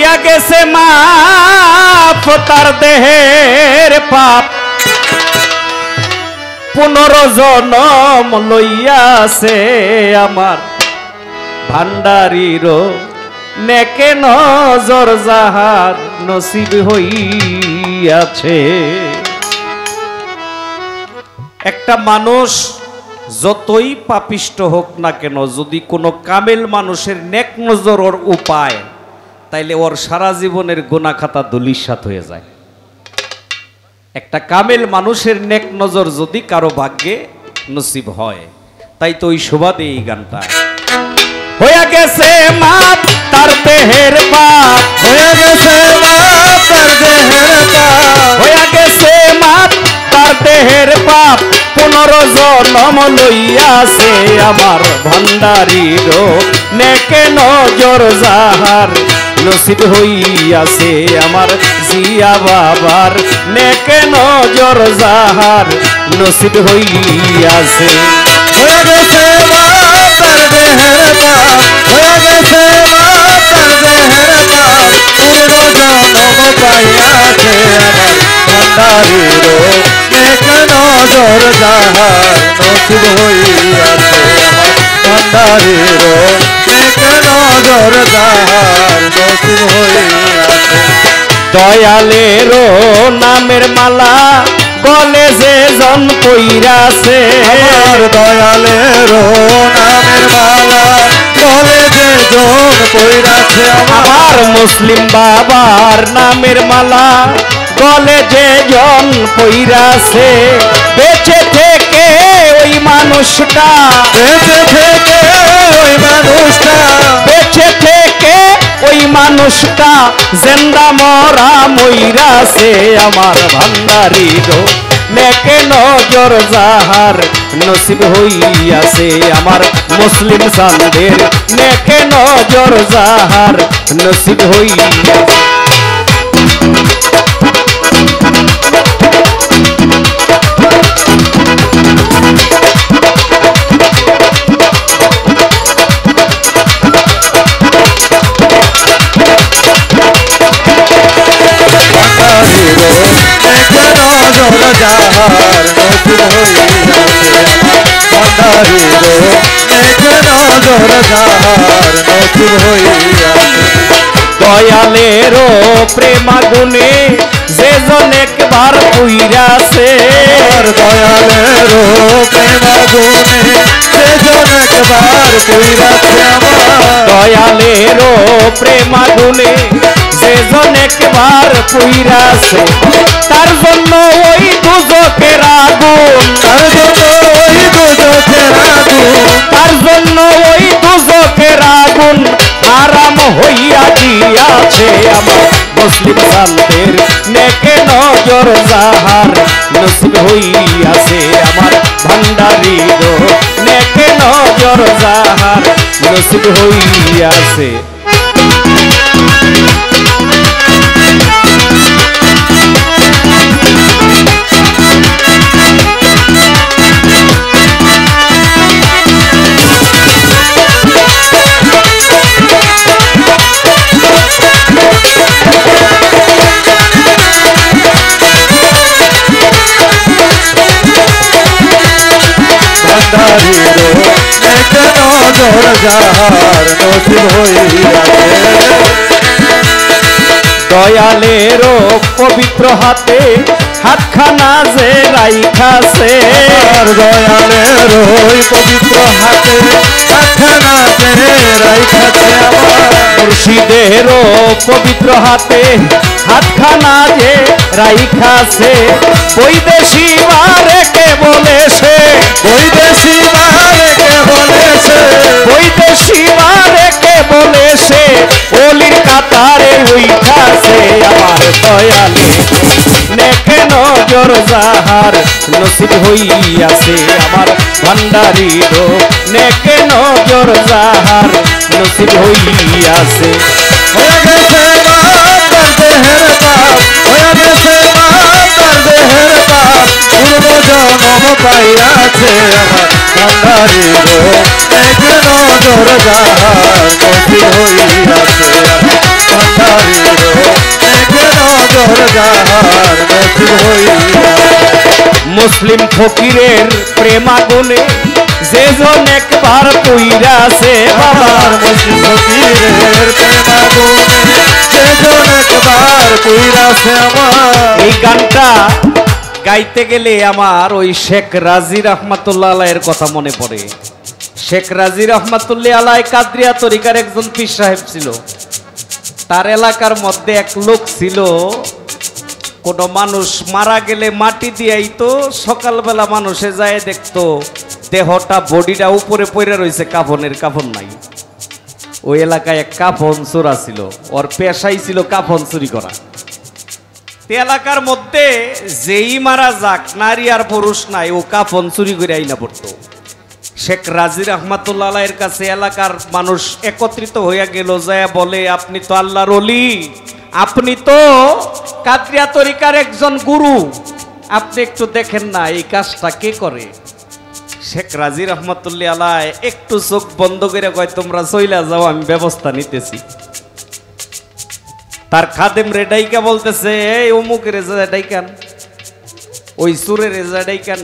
হইয়া গেছে মাপ তার দেহের পাপ, 15 জনম লইয়াছে আমার ভান্ডারির নেকে নজর যাহার নসিব হইয়াছে। একটা মানুষ যতই পাপিষ্ট হোক না কেন, যদি কোনো কামেল মানুষের নেক নজর ওর উপায়, তাইলে ওর সারা জীবনের গুনাহ খাতা ধূলিসাৎ হয়ে যায়। একটা কামেল মানুষের নেক নজর যদি কারো ভাগ্যে নসিব হয়, তাই তো ওই সুবাদে এই গানটা। হইয়া গেছে মাপ তার দেহের পাপ, হয়ে গেছে মাপ তার দেহের পাপ, হইয়া গেছে মাপ তার দেহের পাপ, 15 জনম লইয়াছে আমার ভান্ডারির নেকে নজর যাহার নসিব হইয়াছে আমার জিয়া বাবার নেকে নজর যাহার নসিব হইয়াছে। হয়ে গেছে মাপ তার দেহের পাপ, হয়ে গেছে মাপ তার দেহের পাপ, 15 জনম পাইয়াছে আমার ভান্ডারির নেক নজর যাহার নসিব হইয়াছে আমার ভান্ডারির নেক নজর যাহার নসিব হইয়াছে। দয়ালেরও নামের মালা গলে যে জন পইরাছে, আমার দয়ালেরও নামের মালা গলে যে জন পইরাছে, আমার মুসলিম বাবার নামের মালা গলে যে জন পইরাছে, বেঁচে থেকে ওই মানুষটা, বেঁচে থেকে ওই মানুষটা, বেঁচে থেকে ওই মানুষটা জিন্দা মরা মইরাছে আমার ভান্ডারির নেকে নজর যাহার নসিব হইয়াছে আমার মুসলিম চাঁদের নেকে নজর যাহার নসিব হইয়াছে। যাহার নসিব হইয়াছে ভান্ডারির নেক নজর যাহার নসিব হইয়াছে। দয়ালেরও প্রেমাগুনে যে জন একবার পুইরাছে, দয়ালেরও প্রেমাগুনে যে জন একবার পুইরাছে আমার, দয়ালেরও প্রেমাগুনে যে জন একবার পুইরাছে, তার জন্য ওই দুজকের আগুন, তার জন্য ওই দুজকের আগুন, তার জন্য ওই দুজকের আগুন আরাম হইয়া দিয়াছে আমার মুসলিম চাঁদের নেকে নজর যাহার নসিব হইয়াছে আমার ভান্ডারির নেকে নজর যাহার নসিব হইয়াছে। ভান্ডারির নেক নজর যাহার নসিব হইয়াছে। দয়ালেরও পবিত্র হাতে হাতখানা যে রাইখাছে, আর দয়ালের ওই পবিত্র হাতে হাতখানা যে রাইখাছে আমার, মুর্শিদেরও পবিত্র হাতে হাতখানা যে রাইখাছে, বৈদেশি বারেকে বলেছে, বৈদেশি বারেকে বলেছে, বৈদেশি বারেকে বলেছে, ওলির কাতারে উইঠাছে আমার দয়ালে নেকে নজর যাহার নসিব হইয়াছে আমার ভান্ডারির নেকে নজর যাহার নসিব হইয়াছে। হয়ে গেছে মাপ তার দেহের পাপ, হয়ে গেছে মাপ তার দেহের পাপ, 15 জনম পাইয়াছে আমার ভান্ডারি গো এক নজর যাহার নসিব হইয়াছে আমার ভান্ডারি গো এক নজর যাহার নসিব হইয়াছে। মুসলিম ফকিরের প্রেমাগুনে যে জন একবার কইরাছে আমার মুসলিম ফকিরের প্রেমাগুনে যে জন একবার কইরাছে আমার। এই গানটা গাইতে গেলে আমার ওই শেখ রাজি রহমাতুল্লাহ আলাইয়ের কথা মনে পড়ে। শেখ রাজি রহমাতুল্লাহ আলাই কাদরিয়া তরিকার একজন পীর সাহেব ছিল। তার এলাকার মধ্যে এক লোক ছিল, কোনো মানুষ মারা গেলে মাটি দিয়াই তো সকালবেলা মানুষে যায় দেখতো দেহটা বডিটা উপরে পড়ে রয়েছে, কাফনের কাফন নাই। ওই এলাকায় এক কাফন চোরা ছিল, ওর পেশাই ছিল কাফন চুরি করা। এলাকার মধ্যে যেই মারা যাক, নারী আর পুরুষ নাই, ও কাফন চুরি করে আইনা পড়তো। শেখ রাজি রহমাতুল্লাহ আলাইহির কাছে এলাকার মানুষ একত্রিত হইয়া গেল, যায় বলে আপনি তো আল্লাহর ওলি, আপনি তো কাদরিয়া তরিকার একজন গুরু, আপনি একটু দেখেন না এই কাজটা কে করে। শেখ রাজি রহমাতুল্লাহ আলাই একটু চোখ বন্ধ করে কয় তোমরা চইলা যাও, আমি ব্যবস্থা নিতেছি। তার খাদেম রেডাইকা বলতেছে এই অমুক রেজা ডাইকান, ওই সুরের রেজা ডাইকান।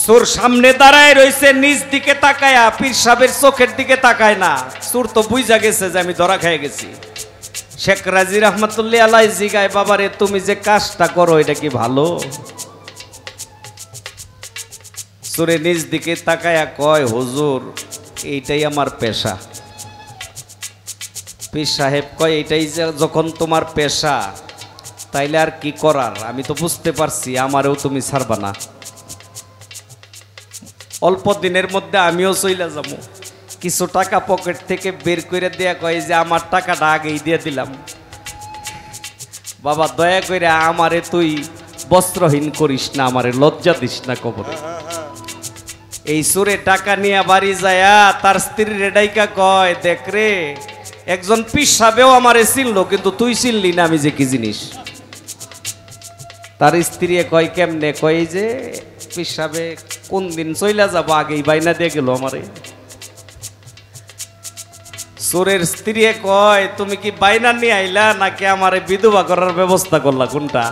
সুর সামনে দাঁড়ায় রয়েছে, নিজ দিকে তাকায়া, পীর সাহেবের চোখের দিকে তাকায় না। সুর তো বুঝা গেছে যে আমি ধরা খেয়ে গেছি। শেখ রাজি রহমাতুল্লাহ আলাই জিগায় বাবারে তুমি যে কাজটা করো এটা কি ভালো? সুরে নিজ দিকে তাকায়া কয় হুজুর এইটাই আমার পেশা। পীর সাহেব কয় এইটাই যখন তোমার পেশা তাইলে আর কি করার, আমি তো বুঝতে পারছি আমারও তুমি ছাড়বা না। অল্প দিনের মধ্যে আমিও চইলা যাবো। কিছু টাকা পকেট থেকে বের করে দেয়া কয় যে আমার টাকাটা আগেই দিয়ে দিলাম, বাবা দয়া করে আমারে তুই বস্ত্রহীন করিস না, আমারে লজ্জা দিস না কবরে। এই সুরে টাকা নিয়ে বাড়ি যায়া তার স্ত্রী রেডাইকা কয় দেখ রে, একজন পীর সাহেবও আমারে চিনলো কিন্তু তুই চিনলি না আমি যে কি জিনিস। তার স্ত্রী কয় কেমনে? কয় যে পীর সাহেবে কোন দিন চইলা যাবো আগেই বাইনা দিয়ে গেল আমারে। সুরের স্ত্রী কয় তুমি কি বাইনা নিয়ে আইলা নাকি আমারে বিধবা করার ব্যবস্থা করলা, কোনটা?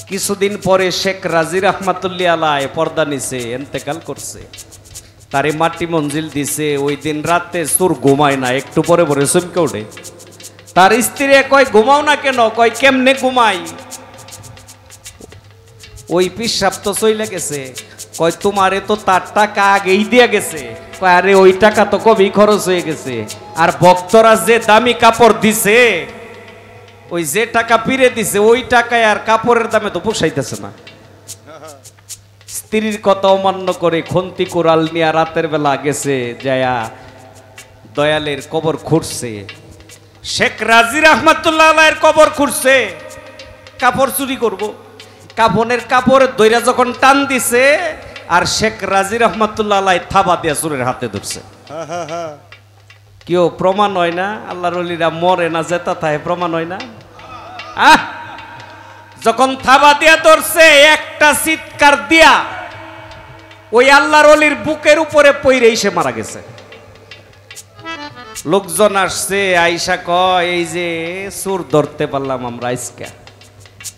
কিছুদিন পরে শেখ রাজি রহমাতুল্লাহ আলাই পর্দা নিছে, ইন্তেকাল করছে। তারে মাটি মঞ্জিল দিছে। ওই দিন রাতে সুর ঘুমায় না, একটু পরে পরে চমকে ওঠে। তার স্ত্রী কয় ঘুমাও না কেন? কয় কেমনে ঘুমাই, ওই পিসাব তো চইলা গেছে। কয় তোমারে তো তার টাকা আগেই দিয়ে গেছে। কয় আরে ওই টাকা তো কবি খরচ হয়ে গেছে, আর ভক্তরা যে দামি কাপড় দিছে, ওই যে টাকা পিরে দিছে ওই টাকায় আর কাপড়ের দামে তো পোষাইতেছে না। স্ত্রীর কথা অমান্য করে খন্তি কোরাল নিয়ে রাতের বেলা গেছে, যায়া দয়ালের কবর খুঁড়ছে। শেখ রাজি রহমাতুল্লাহ আলাইহির কবর খুঁড়ছে, কাপড় চুরি করব। কাফনের কাপড় দইরা যখন টান দিছে, আর শেখ রাজি রহমাতুল্লাহ আলাই থাবা দিয়া চুরের হাতে ধরছে। কেউ প্রমাণ হয় না, আল্লাহর ওলিরা মরে না জেতা থাকে, প্রমাণ হয় না। যখন থাবা দিয়া ধরছে, একটা চিৎকার দিয়া ওই আল্লাহর ওলির বুকের উপরে পইরে সে মারা গেছে। লোকজন আসছে, আইসা কয় এই যে চোর ধরতে পারলাম আমরা আজকে।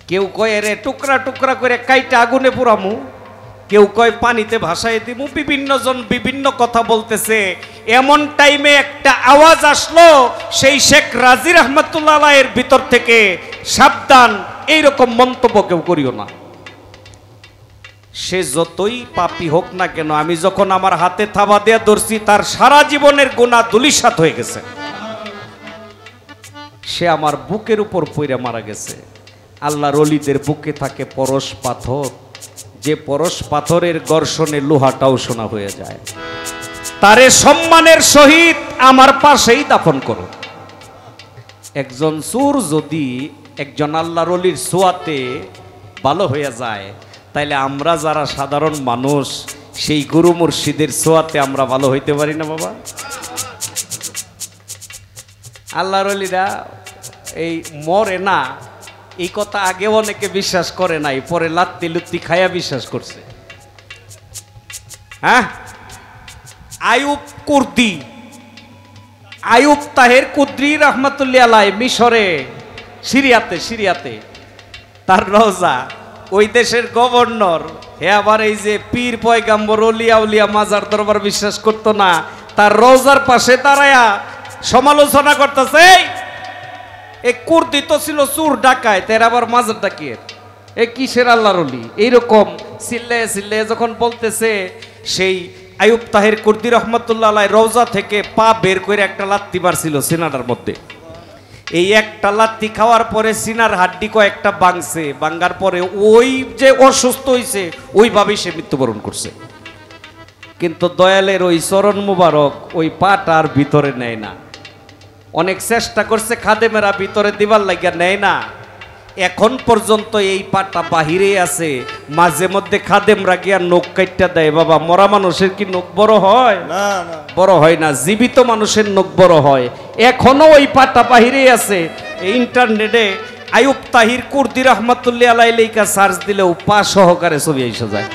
কেউ কয় রে টুকরা টুকরা করে কাইটা আগুনে পুরামু, কেউ কয় পানিতে ভাসাই দিমু। বিভিন্ন জন বিভিন্ন কথা বলতেছে। এমন টাইমে একটা আওয়াজ আসলো সেই শেখ রাজি রহমাতুল্লাহ আলাইহির ভিতর থেকে, সাবধান, এইরকম মন্তব্য কেউ করিও না। সে যতই পাপী হোক না কেন, আমি যখন আমার হাতে থাবা দিয়ে ধরছি, তার সারা জীবনের গুনাহ ধূলিসাৎ হয়ে গেছে। সে আমার বুকের উপর পইরা মারা গেছে। আল্লাহর ওলিদের বুকে থাকে পরশ পাথর, যে পরশ পাথরের ঘর্ষণে লোহাটাও সোনা হয়ে যায়। তারে সম্মানের সহিত আমার পাশেই দাফন করো। একজন চোর যদি একজন আল্লাহর ওলির ছোঁয়াতে ভালো হয়ে যায়, তাইলে আমরা যারা সাধারণ মানুষ সেই গুরু মুর্শিদের ছোঁয়াতে আমরা ভালো হইতে পারি না বাবা? আল্লাহর ওলিরা এই মরে না, এই কথা আগে অনেকে বিশ্বাস করে নাই, পরে লাত্তি লুত্তি খায়া বিশ্বাস করছে। হ্যাঁ, আইয়ুব কুর্দি, আইয়ুব তাহের কুদ্রি রহমাতুল্লাহ আলাইহি মিশরে, সিরিয়াতে তার রওজা, ওই দেশের গভর্নর, হে আবার এই যে পীর পয়গাম্বর ওলিয়া উলিয়া মাজার দরবার বিশ্বাস করতো না, তার রওজার পাশে দাঁড়ায়া সমালোচনা করতেছে, এই কুর্দি তো ছিল চোর ডাকায়, তার আবার মাজার ডাকিয়ে এই কিসের আল্লাহর ওলি, এইরকম চিল্লে যখন বলতেছে, সেই আইয়ুব তাহের কুর্দি রহমতুল্লাহ আলাইহি রওজা থেকে পা বের করে একটা লাত্তি মারছিল সিনাটার মধ্যে। এই একটা লাত্তি খাওয়ার পরে সিনার হাড্ডি কয়েকটা ভাঙছে, ভাঙার পরে ওই যে অসুস্থ হয়েছে ওইভাবেই সে মৃত্যুবরণ করছে। কিন্তু দয়ালের ওই চরণ মুবারক ওই পাটার ভিতরে নেয় না। অনেক চেষ্টা করছে খাদেমেরা ভিতরে দিবার লাগিয়া, নেয় না। এখন পর্যন্ত এই পাটা বাহিরে আছে, মাঝে মধ্যে খাদেমরা গিয়া নখ কাইটটা দেয়। বাবা, মরা মানুষের কি নখ বড় হয়? না, বড় হয় না, জীবিত মানুষের নখ বড় হয়। এখনো ওই পাটা বাহিরে আছে। ইন্টারনেটে আইয়ুব তাহির কুর্দি রহমাতুল্লাহ আলাইহি লেখা সার্চ দিলেও পা সহকারে ছবি এসে যায়।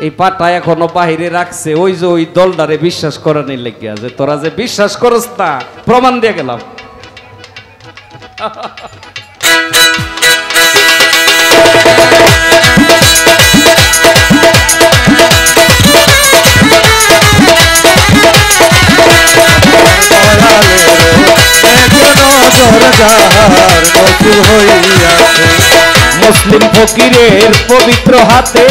এই পাটা এখনো বাহিরে রাখছে, ওই যে ওই দলটারে বিশ্বাস করানোর লেগিয়া, যে তোরা যে বিশ্বাস করস না, প্রমাণ দিয়ে গেলাম। মুসলিম ফকিরের পবিত্র হাতে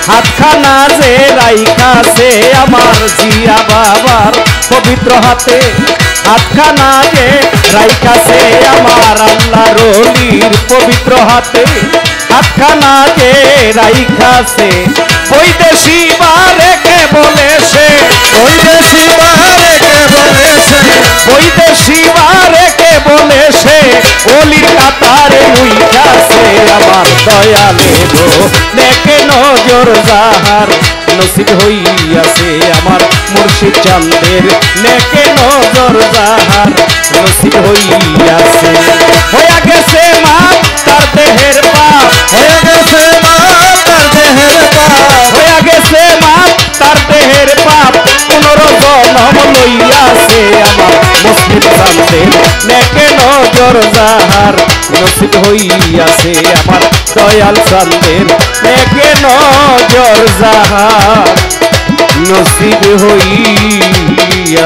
হাতখানা যে রাইখাছে, আমার জিয়া বাবার পবিত্র হাতে হাতখানা যে রাইখাছে, আমার আল্লাহর ওলির পবিত্র হাতে হাতখানা যে রাইখাছে। বৈদেশি বারেকে বলেছে, বৈদেশি বারেকে বলেছে, বৈদেশি বারেকে বলেছে, ওলির কাতারে উইঠাছে, আমার দয়ালের নেকে নজর যাহার নসিব হইয়াছে, আমার মুর্শিদ চাঁদের নেকে নজর যাহার নসিব হইয়াছে। হইয়া গেছে মা তার দেহের পাপ, হইয়া গেছে মা তার দেহের পাপ, হইয়া গেছে মা তার দেহের পাপ, পুনর্জন্ম লইয়াছে, আমার মুসলিম চাঁদের নেকে নজর যাহার নসিব হইয়াছে, আমার দয়াল চাঁদের নেকে নজর যাহার নসিব হইয়াছে।